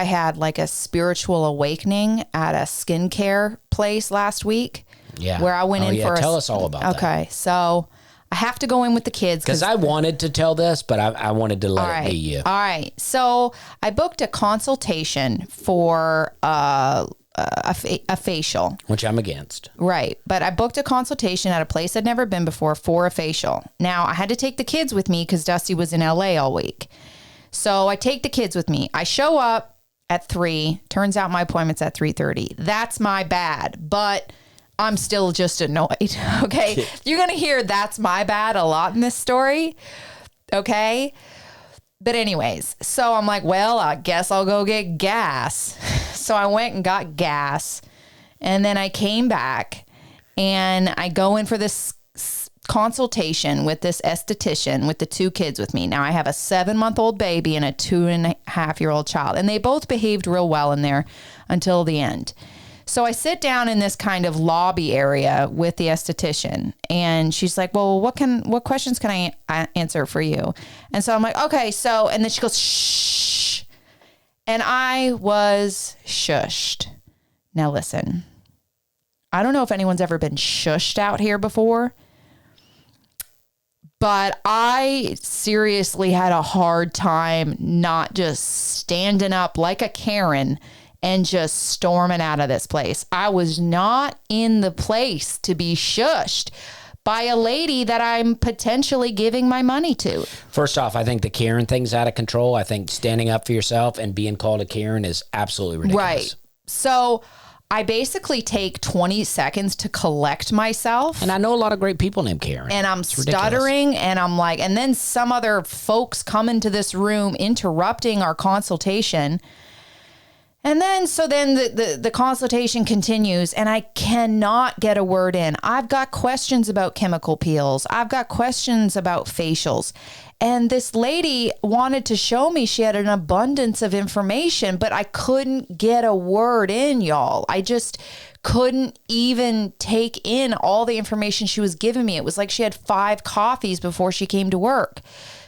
I had like a spiritual awakening at a skincare place last week. Yeah. Where I went in for tell us all about that. Okay. So I have to go in with the kids. Because I wanted to tell this, but I wanted to let it be you. All right. So I booked a consultation for a facial. Which I'm against. Right. But I booked a consultation at a place I'd never been before for a facial. Now, I had to take the kids with me because Dusty was in LA all week. So I take the kids with me. I show up at 3. Turns out my appointment's at 3:30. That's my bad. But I'm still just annoyed. Okay. You're going to hear that's my bad a lot in this story. Okay. But anyways, so I'm like, well, I guess I'll go get gas. So I went and got gas, and then I came back and I go in for this consultation with this esthetician with the 2 kids with me. Now I have a 7-month-old baby and a 2.5-year-old child, and they both behaved real well in there until the end. So I sit down in this kind of lobby area with the esthetician, and she's like, well, what questions can I answer for you? And so I'm like, okay, so, and then she goes, shh. And I was shushed. Now listen, I don't know if anyone's ever been shushed out here before, but I seriously had a hard time not just standing up like a Karen and just storming out of this place. I was not in the place to be shushed by a lady that I'm potentially giving my money to. First off, I think the Karen thing's out of control. I think standing up for yourself and being called a Karen is absolutely ridiculous. Right. So I basically take 20 seconds to collect myself. And I know a lot of great people named Karen. And I'm stuttering, and I'm like, and then some other folks come into this room interrupting our consultation. And then, so then the consultation continues, and I cannot get a word in. I've got questions about chemical peels. I've got questions about facials. And this lady wanted to show me she had an abundance of information, but I couldn't get a word in, y'all. I just couldn't even take in all the information she was giving me. It was like she had 5 coffees before she came to work.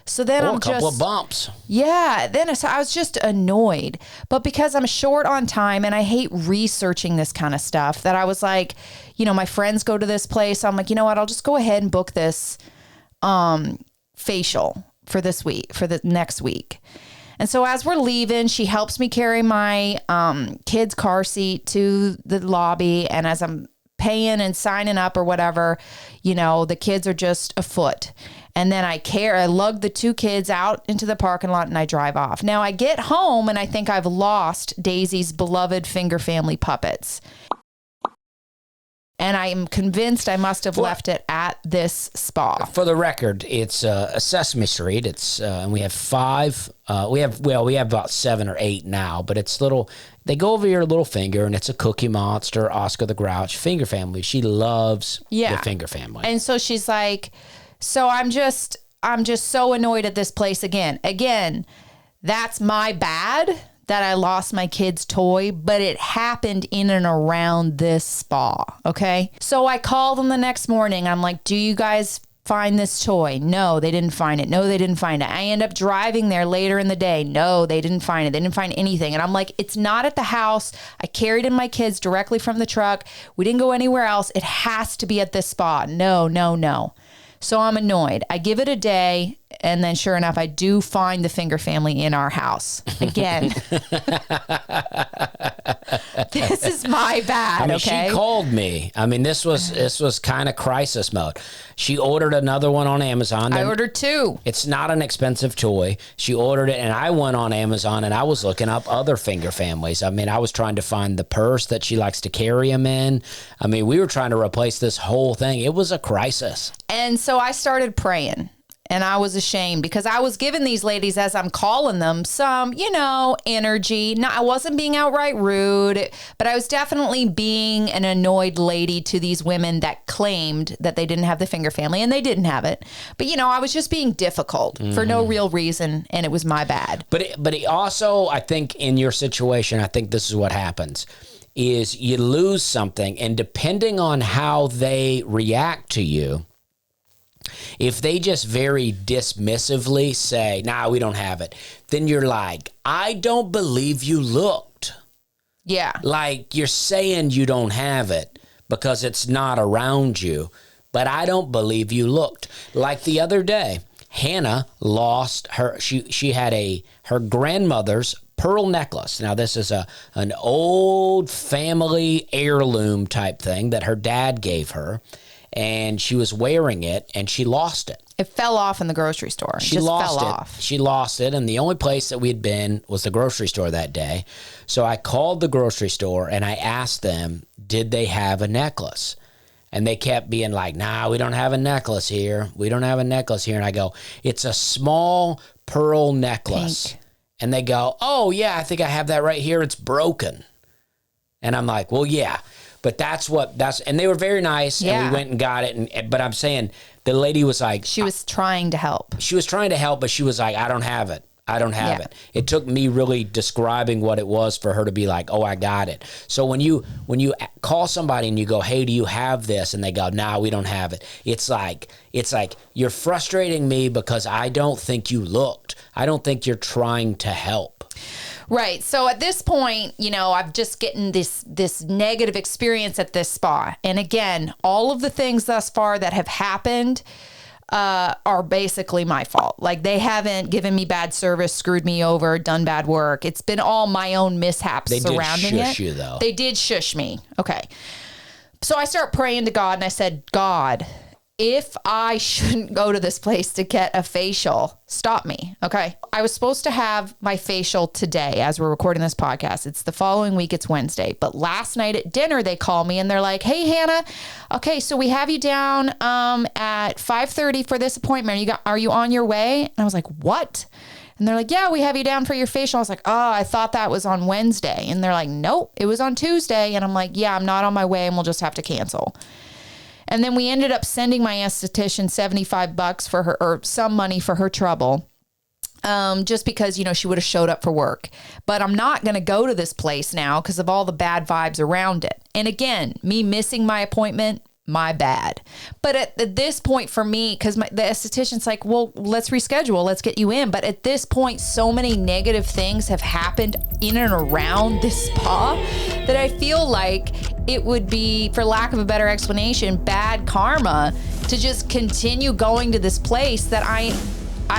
So then I'm a couple of bumps. Yeah. Then I was just annoyed. But because I'm short on time and I hate researching this kind of stuff, that I was like, you know, my friends go to this place. I'm like, you know what? I'll just go ahead and book this facial for this week, for the next week. And so as we're leaving, she helps me carry my kid's car seat to the lobby. And as I'm paying and signing up or whatever, you know, the kids are just afoot. And then I lug the 2 kids out into the parking lot and I drive off. Now I get home and I think I've lost Daisy's beloved finger family puppets. And I am convinced I must have left it at this spa. For the record, it's a Sesame Street. It's and we have 5. We have about 7 or 8 now, but it's little. They go over your little finger, and it's a Cookie Monster, Oscar the Grouch, finger family. She loves the finger family, and so she's like, so I'm just so annoyed at this place again. Again, that's my bad that I lost my kid's toy, but it happened in and around this spa, okay? So I call them the next morning. I'm like, do you guys find this toy? No, they didn't find it. No, they didn't find it. I end up driving there later in the day. No, they didn't find it. They didn't find anything. And I'm like, it's not at the house. I carried in my kids directly from the truck. We didn't go anywhere else. It has to be at this spa. No. So I'm annoyed. I give it a day, and then sure enough, I do find the finger family in our house. Again, this is my bad, okay? She called me. I mean, this was kind of crisis mode. She ordered another one on Amazon. I ordered 2. It's not an expensive toy. She ordered it, and I went on Amazon, and I was looking up other finger families. I mean, I was trying to find the purse that she likes to carry them in. I mean, we were trying to replace this whole thing. It was a crisis. And so I started praying. And I was ashamed because I was giving these ladies, as I'm calling them, some, you know, energy. No, I wasn't being outright rude, but I was definitely being an annoyed lady to these women that claimed that they didn't have the finger family, and they didn't have it. But, you know, I was just being difficult for no real reason, and it was my bad. But it also, I think in your situation, I think this is what happens, is you lose something, and depending on how they react to you, If they just very dismissively say, nah, we don't have it, then you're like, I don't believe you looked. Yeah. Like, you're saying you don't have it because it's not around you, but I don't believe you looked. Like the other day, Hannah lost her, she had her grandmother's pearl necklace. Now, this is an old family heirloom type thing that her dad gave her, and she was wearing it, and she lost it. It fell off in the grocery store. She lost it, and the only place that we had been was the grocery store that day. So I called the grocery store, and I asked them, did they have a necklace? And they kept being like, nah, we don't have a necklace here. We don't have a necklace here. And I go, it's a small pearl necklace. Pink. And they go, oh, yeah, I think I have that right here. It's broken. And I'm like, well, yeah. But and they were very nice, and we went and got it. But I'm saying the lady was like... She was trying to help. She was trying to help, but she was like, I don't have it. I don't have it. It took me really describing what it was for her to be like, oh, I got it. So when you call somebody and you go, hey, do you have this? And they go, nah, we don't have it. It's like you're frustrating me because I don't think you looked. I don't think you're trying to help. Right. So at this point, I've just getting this negative experience at this spa. And again, all of the things thus far that have happened are basically my fault. Like, they haven't given me bad service, screwed me over, done bad work. It's been all my own mishaps surrounding it. They did shush you, though. They did shush me. Okay. So I start praying to God, and I said, God, if I shouldn't go to this place to get a facial, stop me. Okay. I was supposed to have my facial today as we're recording this podcast. It's the following week. It's Wednesday. But last night at dinner, they call me and they're like, hey, Hannah. Okay. So we have you down at 5:30 for this appointment. Are you on your way? And I was like, what? And they're like, yeah, we have you down for your facial. I was like, oh, I thought that was on Wednesday. And they're like, nope, it was on Tuesday. And I'm like, yeah, I'm not on my way, and we'll just have to cancel. And then we ended up sending my esthetician $75 for her, or some money for her trouble. Just because, she would have showed up for work. But I'm not going to go to this place now because of all the bad vibes around it. And again, me missing my appointment, my bad. But at this point for me, because the esthetician's like, well, let's reschedule. Let's get you in. But at this point, so many negative things have happened in and around this spa that I feel like it would be, for lack of a better explanation, bad karma to just continue going to this place that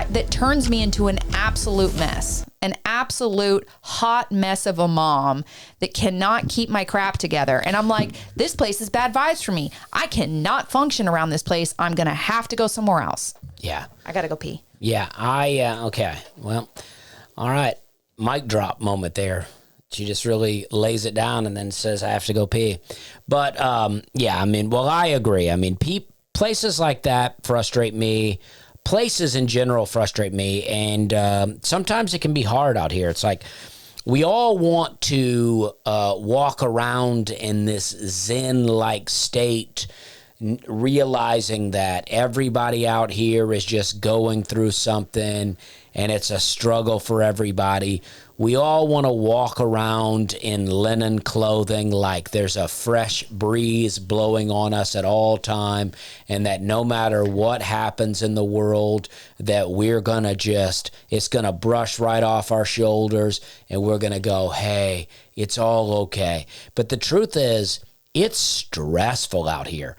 that turns me into an absolute mess. An absolute hot mess of a mom that cannot keep my crap together. And I'm like, this place is bad vibes for me. I cannot function around this place. I'm going to have to go somewhere else. Yeah. I got to go pee. Yeah. Okay. Well, all right. Mic drop moment there. She just really lays it down and then says, I have to go pee. But, yeah, I agree. Places like that frustrate me. Places in general frustrate me, and sometimes it can be hard out here. It's like we all want to walk around in this Zen-like state, realizing that everybody out here is just going through something, and it's a struggle for everybody. We all want to walk around in linen clothing like there's a fresh breeze blowing on us at all time, and that no matter what happens in the world, that we're going to it's going to brush right off our shoulders, and we're going to go, hey, it's all okay. But the truth is, it's stressful out here.